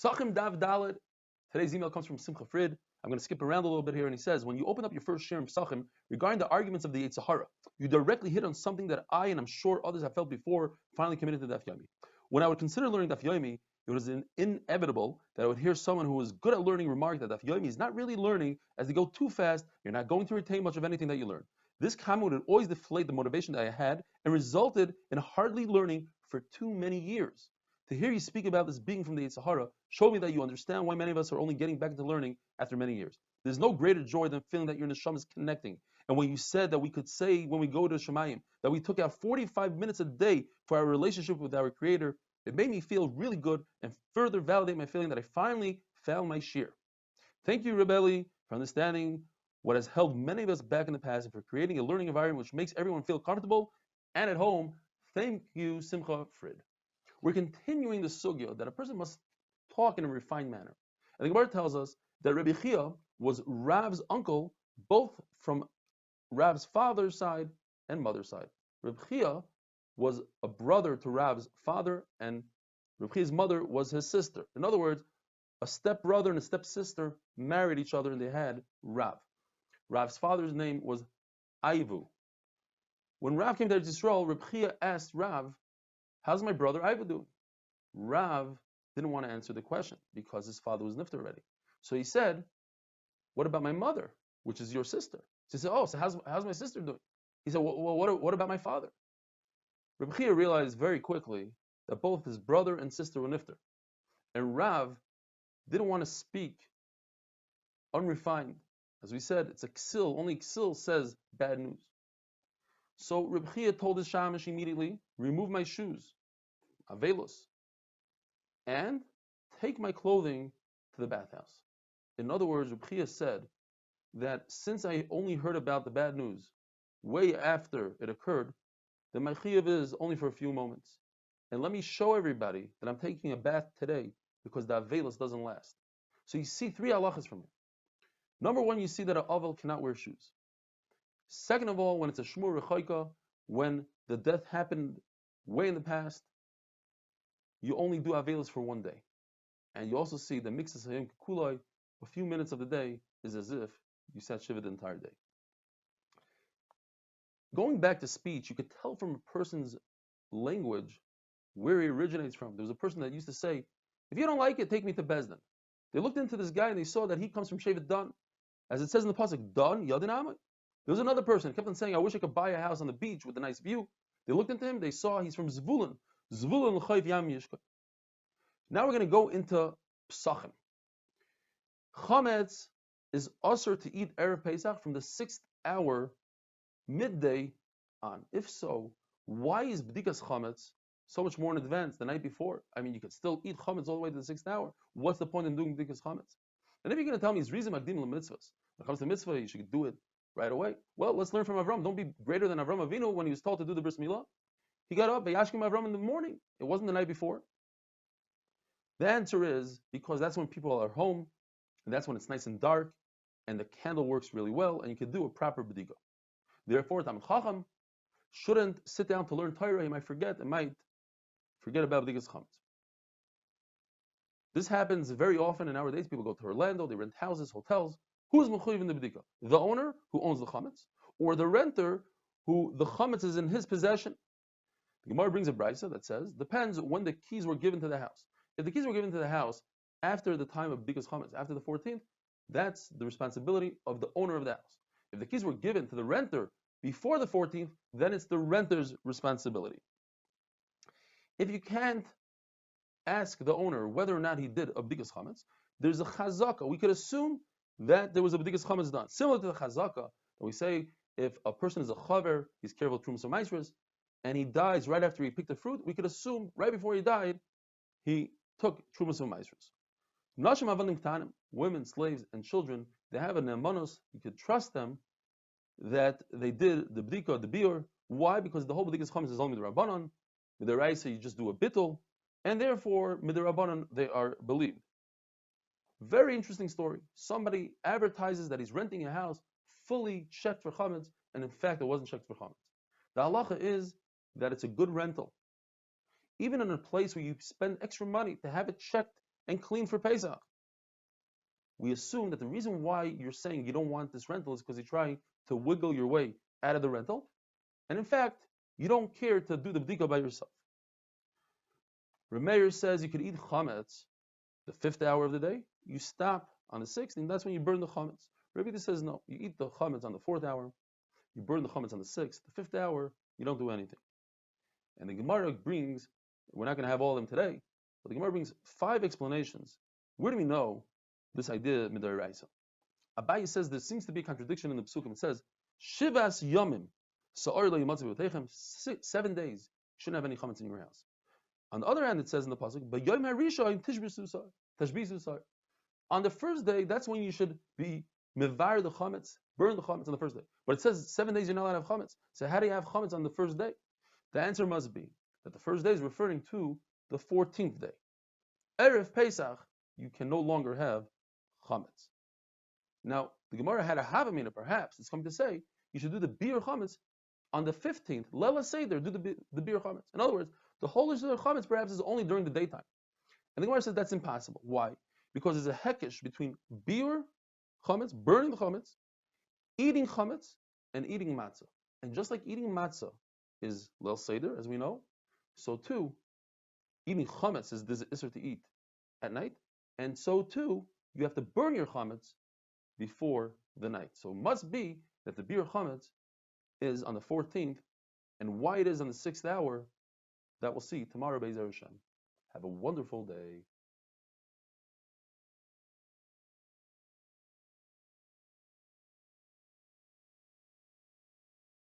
Pesachim Daf Dalet. Today's email comes from Simcha Frid. I'm going to skip around a little bit here, and he says, when you open up your first share in Pesachim regarding the arguments of the Yetzer Hara, you directly hit on something that I, and I'm sure others have felt before, finally committed to Daf Yomi. When I would consider learning Daf Yomi, it was inevitable that I would hear someone who was good at learning remark that Daf Yomi is not really learning, as they go too fast, you're not going to retain much of anything that you learn. This comment would always deflate the motivation that I had and resulted in hardly learning for too many years. To hear you speak about this being from the Yetzer Hara showed me that you understand why many of us are only getting back into learning after many years. There's no greater joy than feeling that your neshama is connecting. And when you said that we could say when we go to Shemayim that we took out 45 minutes a day for our relationship with our Creator, it made me feel really good and further validate my feeling that I finally found my shir. Thank you, R Eli, for understanding what has held many of us back in the past and for creating a learning environment which makes everyone feel comfortable and at home. Thank you, Simcha Frid. We're continuing the sugya that a person must talk in a refined manner. And the Gemara tells us that Rabbi Chia was Rav's uncle, both from Rav's father's side and mother's side. Rabbi Chia was a brother to Rav's father, and Rabbi Chia's mother was his sister. In other words, a stepbrother and a stepsister married each other, and they had Rav. Rav's father's name was Aivu. When Rav came to Eretz Yisrael, Rabbi Chia asked Rav, "How's my brother Aivu doing?" Rav didn't want to answer the question because his father was nifter already. So he said, "What about my mother, which is your sister?" So he said, "Oh, so how's my sister doing?" He said, "Well, what about my father?" Rabbi Chia realized very quickly that both his brother and sister were nifter, and Rav didn't want to speak unrefined. As we said, it's a ksil. Only ksil says bad news. So Rabbi Chia told his shamash immediately, "Remove my shoes, avelos, and take my clothing to the bathhouse." In other words, Rabbi Chia said that since I only heard about the bad news way after it occurred, then my chiyuv is only for a few moments. And let me show everybody that I'm taking a bath today because the avelos doesn't last. So you see three halachas from it. Number one, you see that an avel cannot wear shoes. Second of all, when it's a shmur rechaika, when the death happened way in the past, you only do avelos for one day. And you also see the mixes hayom kulai, a few minutes of the day is as if you sat shiva the entire day. Going back to speech, you could tell from a person's language where he originates from. There was a person that used to say, "If you don't like it, take me to Bezdin." They looked into this guy and they saw that he comes from Shevet Dan. As it says in the pasuk, Dan Yadin Amai. There was another person who kept on saying, "I wish I could buy a house on the beach with a nice view." They looked into him, they saw he's from Zvulun. Zvulun l'chayv yam yishka. Now we're going to go into Pesachim. Chametz is usher to eat Erev Pesach from the 6th hour, midday on. If so, why is B'dikas Chametz so much more in advance the night before? I mean, you could still eat Chametz all the way to the 6th hour. What's the point in doing B'dikas Chametz? And if you're going to tell me it's reason Magdim l'mitzvahs, when it comes to mitzvah, you should do it right away. Well, let's learn from Avram. Don't be greater than Avram Avinu when he was told to do the bris milah. He got up, Vayashkim Avram in the morning. It wasn't the night before. The answer is because that's when people are home, and that's when it's nice and dark, and the candle works really well, and you can do a proper b'dika. Therefore, Talmid Chacham shouldn't sit down to learn Torah. He might forget about b'dikas chametz. This happens very often, and nowadays people go to Orlando, they rent houses, hotels. Who's mechuyev in the b'dika? The owner who owns the chametz, or the renter who the chametz is in his possession? The Gemara brings a brisa that says depends when the keys were given to the house. If the keys were given to the house after the time of b'dikas chametz, after the 14th, that's the responsibility of the owner of the house. If the keys were given to the renter before the 14th, then it's the renter's responsibility. If you can't ask the owner whether or not he did a b'dikas chametz, there's a chazaka. We could assume that there was a b'dikas chametz done. Similar to the chazaka that we say if a person is a chaver, he's careful of trumas u'maisros, and he dies right after he picked the fruit, we could assume right before he died, he took trumas u'maisros. Nashim avadim ktanim, women, slaves, and children, they have a ne'emanos. You could trust them that they did the b'dika, the biur. Why? Because the whole b'dikas chametz is only midrabanan. Midaraisa, you just do a bittul, and therefore midarabanan they are believed. Very interesting story. Somebody advertises that he's renting a house fully checked for chametz, and in fact it wasn't checked for chametz. The halacha is that it's a good rental. Even in a place where you spend extra money to have it checked and clean for Pesach. We assume that the reason why you're saying you don't want this rental is because you're trying to wiggle your way out of the rental, and in fact, you don't care to do the bdika by yourself. Rameir says you could eat chametz the 5th hour of the day, you stop on the 6th, and that's when you burn the chametz. Rabbi says no, you eat the chametz on the 4th hour, you burn the chametz on the 6th, the 5th hour, you don't do anything. And the Gemara brings, we're not going to have all of them today, but the Gemara brings 5 explanations. Where do we know this idea midaraisa? Abaye says there seems to be a contradiction in the Pesukim. It says, Shivas Yomim, Sa'ar lo yimatzu b'techem, 7 days, you shouldn't have any chametz in your house. On the other hand, it says in the pasuk, "B'yom harishayin tashbisu sar." On the first day, that's when you should be mevar the chametz, burn the chametz on the first day. But it says 7 days you're not allowed to have chametz. So how do you have chametz on the first day? The answer must be that the first day is referring to the 14th day. Erev Pesach, you can no longer have chametz. Now, the Gemara had a havamina, perhaps it's coming to say you should do the bir chametz on the 15th. Lela Seder, do the bir chametz. In other words, the whole issue of chametz perhaps is only during the daytime. And the Gemara says that's impossible. Why? Because there's a hekesh between biur chametz, burning the chametz, eating chametz, and eating matzah. And just like eating matzah is Leil Seder, as we know, so too, eating chametz is this isser to eat at night, and so too, you have to burn your chametz before the night. So it must be that the biur chametz is on the 14th, and why it is on the 6th hour, that we'll see tomorrow, Be'ezer Hashem. Have a wonderful day.